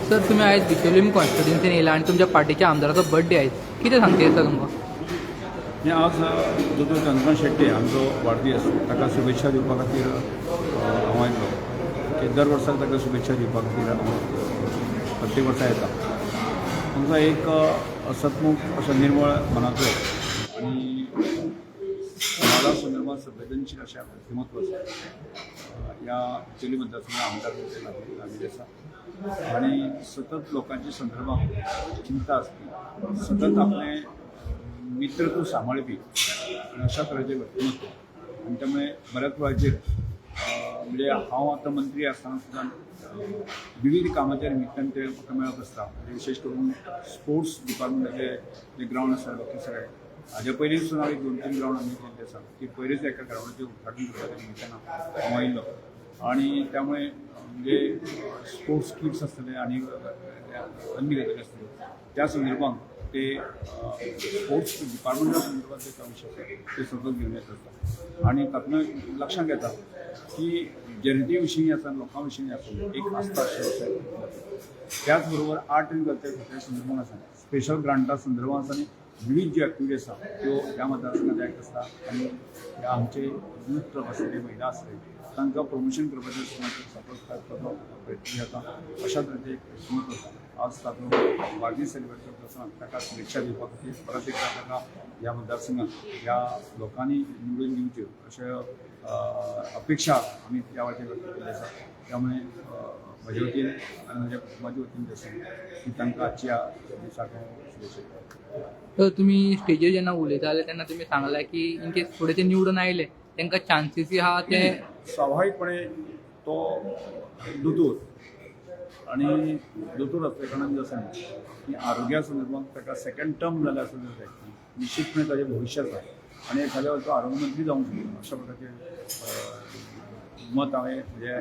Sir तुम्ही आयज बिचोलीम कॉन्स्टिट्युन्सीन येयला आनी तुमच्या पार्टीच्या आमदाराचो बर्थडे आयज कितें सांगता येता तुमकां? हें आज दोतोर चंद्रकांत शेट्टी आमचो वाडदीस ताका शुभेच्छा दिवपा खातीर हांव आयिल्लो की दर वर्साक ताका शुभेच्छा दिवपा खातीर हांव प्रत्येक वर्सा येता. आमचो एक सतमुख असो निर्मळ मनाचो आनी समाजा संदर्भात संवेदनशील अशें व्यक्तिमत्व आसा. ह्या बिचोली मतदारसंघात आमदार लागिल्ले आसा आनी सतत लोकांच्या संदर्भात चिंता आसता, सतत आपलें मित्रत्व सांबाळपी आणि अशा तरेचे व्यक्तिमत्व आणि त्यामुळे बऱ्याच वेळाचेर म्हणजे हांव आतां मंत्री आसतना सुद्दां विविध कामाच्या निमित्तान ते म्हाका मेळत आसता. विशेष करून स्पोर्ट्स डिपार्टमेंटाचे जे ग्रावंड आसा लोक सगळे हाजे पयलीं सुद्दां हांव 2-3 ग्रावंड आमी केल्ले आसा. ती पयलींच एका ग्रावंडाचें उद्घाटन करपाच्या निमित्तान हांव आयिल्लो आणि त्यामुळे म्हणजे स्पोर्ट्स किट्स आसतले आणि अन्य गजाली आसतल्यो त्या संदर्भात ते स्पोर्ट्स डिपार्टमेंटा संदर्भात जे काम आसा ते सतत घेवन येत आसता आणि तातूंत लक्षांत येता की जनते विशीं आसा लोकां विशीं आसा एक आस्था त्याच बरोबर आर्ट एंड कल्चर खात्या संदर्भात आसा स्पेशल ग्रांटा संदर्भात आसा आनी विविध ज्यो एक्टिविटी आसा त्यो ह्या मतदारसंघात जायत आसता आनी आमचे यूथ क्लब आसतले महिला आसतले तांकां प्रमोशन करपाचें सपोर्ट करपाचो प्रयत्न जाता. अशा तरेचें एक व्यक्तिमत्व आसा. आज तातूंत वाडदीस सेलिब्रेट करता आसतना ताका शुभेच्छा दिवपा खातीर परत एकदा ताका ह्या मतदारसंघात ह्या लोकांनी निवडून दिवच्यो अशें अपेक्षा आमी ह्या वाटेन व्यक्त केल्ली आसा. त्यामुळे म्हजे वतीन आनी म्हज्या कुटुंबाचे वतीन जे आसा की तांकां आजच्या दिसाक शुभेच्छा दिता. तर तुम्ही स्टेजीर जेन्ना उलयता जाल्यार तेन्ना तुमी सांगला की इन केस फुडें ते निवडून आयले तांकां चान्सीस आहा ते स्वाभाविकपणे तो दोतोर आणि दोतोर असल्या कारणान जे आसा की आरोग्या संदर्भात ताका सेकंड टर्म जाल्यार सुद्दां निश्चितपणे ताजें भविश्य आसा आनी एखाद्या वेळेस तो आरोग्य मंत्री जावंक शकता अशा प्रकारचें मत हांवें म्हणजे